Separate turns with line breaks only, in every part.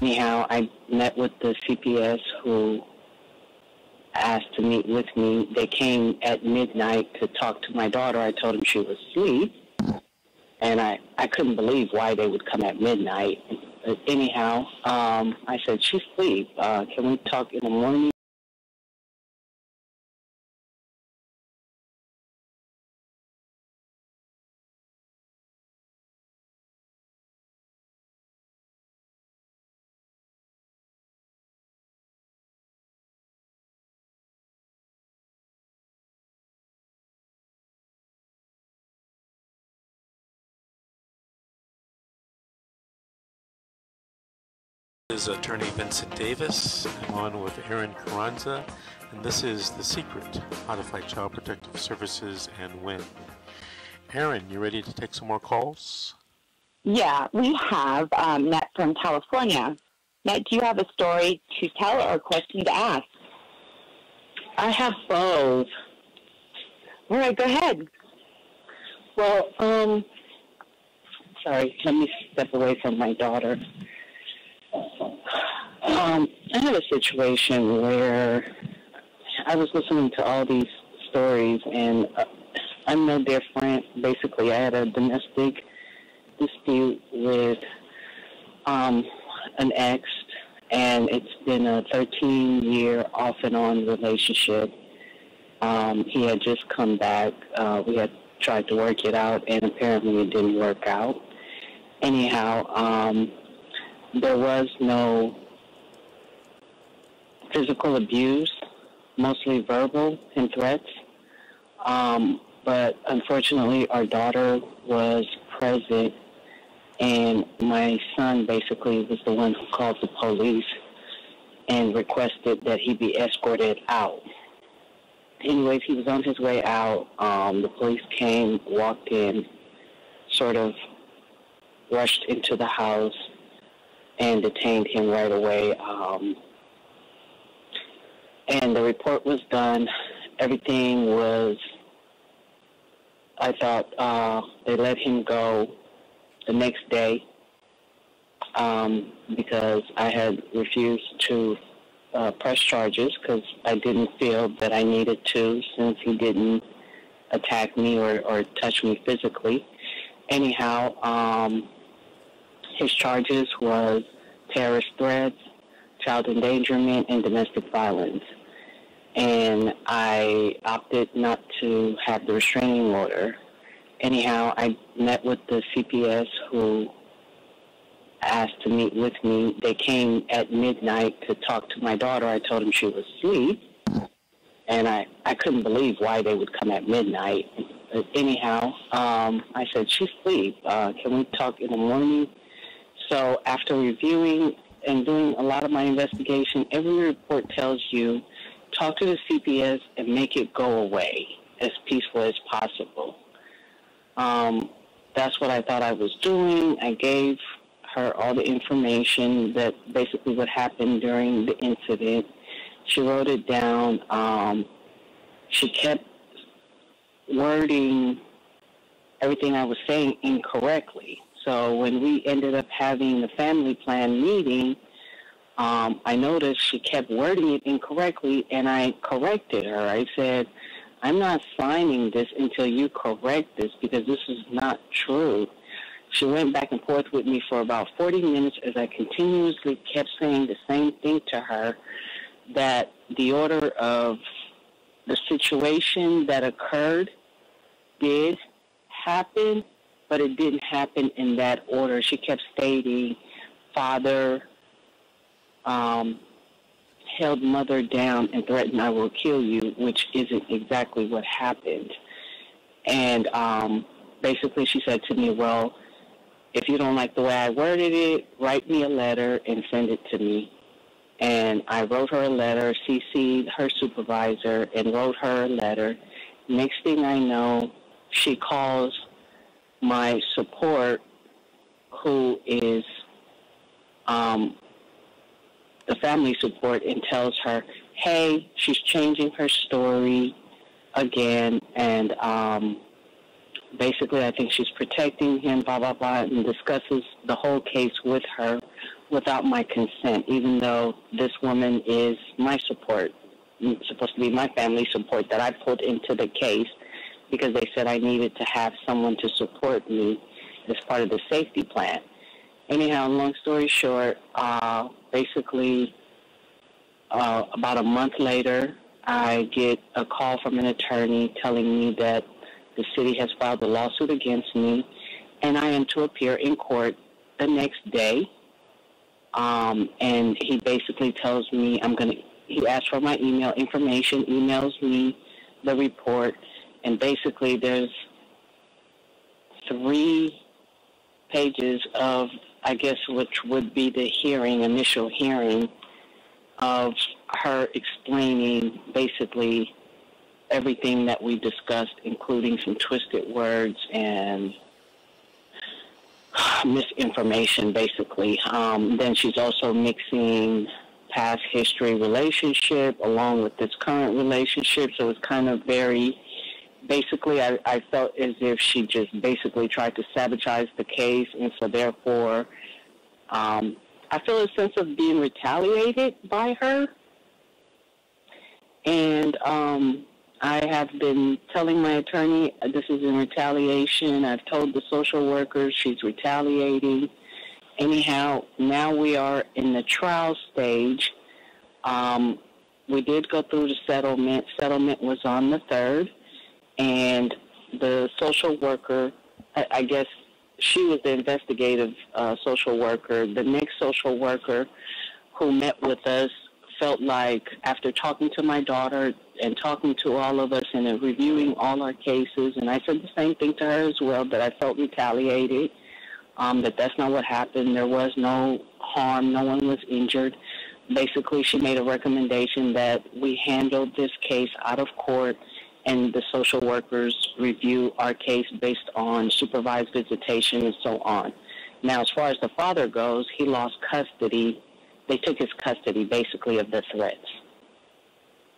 Anyhow, I met with the CPS who asked to meet with me. They came at midnight to talk to my daughter. I told them she was asleep, and I couldn't believe why they would come at midnight. But anyhow, I said, she's asleep. Can we talk in the morning?
This is Attorney Vincent Davis. I'm on with Aaron Carranza, and this is The Secret, How to Fight Child Protective Services and Win. Aaron, you ready to take some more calls?
Yeah, we have Matt from California. Matt, do you have a story to tell or a question to ask?
I have both.
All right, go ahead.
Well, sorry, let me step away from my daughter. I had a situation where I was listening to all these stories, and I'm no different. Basically, I had a domestic dispute with an ex, and it's been a 13-year off-and-on relationship. He had just come back. We had tried to work it out, and apparently it didn't work out. Anyhow, there was no physical abuse, mostly verbal and threats. But unfortunately, our daughter was present, and my son basically was the one who called the police and requested that he be escorted out. Anyways, he was on his way out. The police came, walked in, sort of rushed into the house, and detained him right away. And the report was done. Everything was, I thought, they let him go the next day because I had refused to press charges because I didn't feel that I needed to, since he didn't attack me or touch me physically. Anyhow, his charges was terrorist threats, child endangerment, and domestic violence. And I opted not to have the restraining order. Anyhow, I met with the CPS who asked to meet with me. They came at midnight to talk to my daughter. I told them she was asleep, and I couldn't believe why they would come at midnight. But anyhow, I said, she's asleep. Can we talk in the morning? So after reviewing and doing a lot of my investigation, every report tells you talk to the CPS and make it go away as peaceful as possible. That's what I thought I was doing. I gave her all the information that basically what happened during the incident. She wrote it down. She kept wording everything I was saying incorrectly. So when we ended up having the family plan meeting, I noticed she kept wording it incorrectly, and I corrected her. I said, I'm not signing this until you correct this, because this is not true. She went back and forth with me for about 40 minutes as I continuously kept saying the same thing to her, that the order of the situation that occurred did happen, but it didn't happen in that order. She kept stating, father held mother down and threatened, I will kill you, which isn't exactly what happened. And basically she said to me, well, if you don't like the way I worded it, write me a letter and send it to me. And I wrote her a letter, CC'd her supervisor, and wrote her a letter. Next thing I know, she calls my support, who is the family support, and tells her, hey, she's changing her story again, and basically I think she's protecting him, blah, blah, blah, and discusses the whole case with her without my consent, even though this woman is my support, supposed to be my family support that I pulled into the case because they said I needed to have someone to support me as part of the safety plan. Anyhow, long story short, basically about a month later, I get a call from an attorney telling me that the city has filed a lawsuit against me, and I am to appear in court the next day. And he basically tells me he asks for my email information, emails me the report, and basically there's 3 pages of, I guess, which would be the initial hearing, of her explaining basically everything that we discussed, including some twisted words and misinformation, basically. Then she's also mixing past history relationship along with this current relationship, so it's kind of very, basically I felt as if she just basically tried to sabotage the case, and so therefore I feel a sense of being retaliated by her. And I have been telling my attorney this is in retaliation. I've told the social workers she's retaliating. Anyhow, now we are in the trial stage. We did go through the settlement. Settlement was on the 3rd. And the social worker, I guess she was the investigative social worker. The next social worker who met with us felt like, after talking to my daughter and talking to all of us and reviewing all our cases, and I said the same thing to her as well, that I felt retaliated, that that's not what happened. There was no harm. No one was injured. Basically, she made a recommendation that we handled this case out of court and the social workers review our case based on supervised visitation and so on. Now, as far as the father goes, he lost custody. They took his custody, basically, of the threats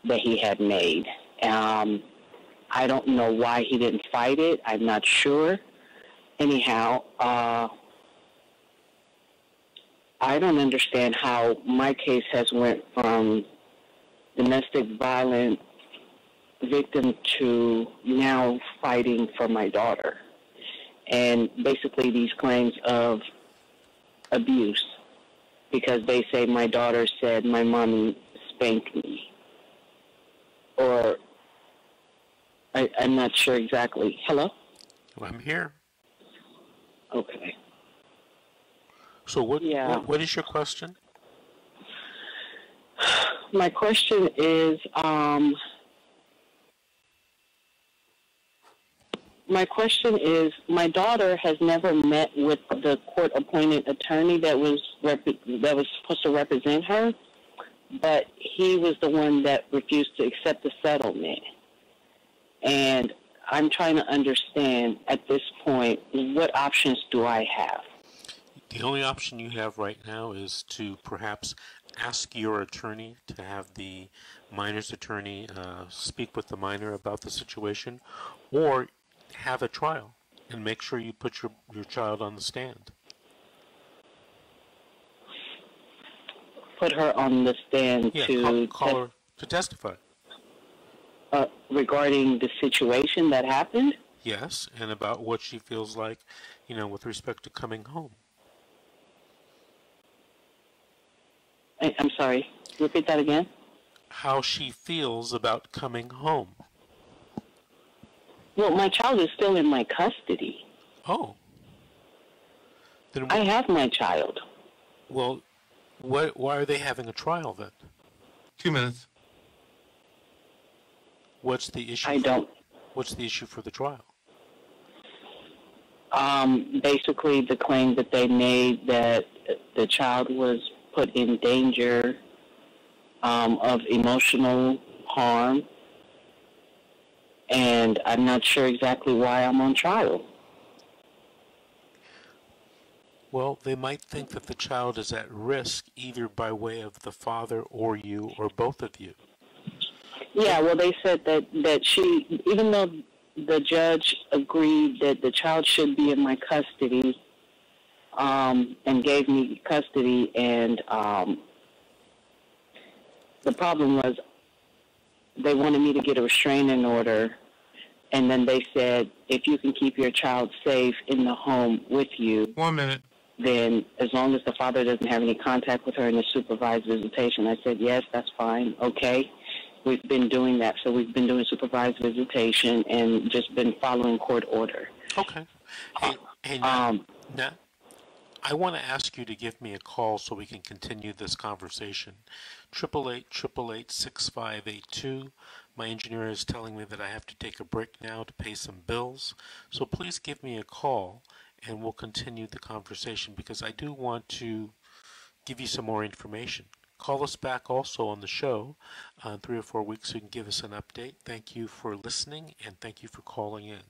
that he had made. I don't know why he didn't fight it. I'm not sure. Anyhow, I don't understand how my case has went from domestic violence victim to now fighting for my daughter. And basically these claims of abuse, because they say my daughter said my mommy spanked me. Or I'm not sure exactly. Hello?
I'm here.
Okay.
So what is your question?
My question is, my daughter has never met with the court-appointed attorney that was supposed to represent her, but he was the one that refused to accept the settlement. And I'm trying to understand at this point, what options do I have?
The only option you have right now is to perhaps ask your attorney to have the minor's attorney speak with the minor about the situation, or have a trial and make sure you put your child on the stand.
Put her on the stand
call her to testify.
Regarding the situation that happened?
Yes, and about what she feels like, with respect to coming home.
I'm sorry. Repeat that again. How
she feels about coming home.
Well, my child is still in my custody.
Oh. Then
I have my child.
Well, why are they having a trial then?
2 minutes.
What's the issue? What's the issue for the trial?
Basically, the claim that they made that the child was put in danger of emotional harm, and I'm not sure exactly why I'm on trial.
Well, they might think that the child is at risk either by way of the father or you or both of you.
Yeah, well, they said that she, even though the judge agreed that the child should be in my custody, and gave me custody. And the problem was they wanted me to get a restraining order. And then they said, if you can keep your child safe in the home with you.
1 minute.
Then as long as the father doesn't have any contact with her in a supervised visitation. I said, yes, that's fine. Okay. We've been doing that. So we've been doing supervised visitation and just been following court order.
Okay. Hey, Nat, I want to ask you to give me a call so we can continue this conversation. 888-888-6582. My engineer is telling me that I have to take a break now to pay some bills. So please give me a call and we'll continue the conversation because I do want to give you some more information. Call us back also on the show in 3 or 4 weeks so you can give us an update. Thank you for listening and thank you for calling in.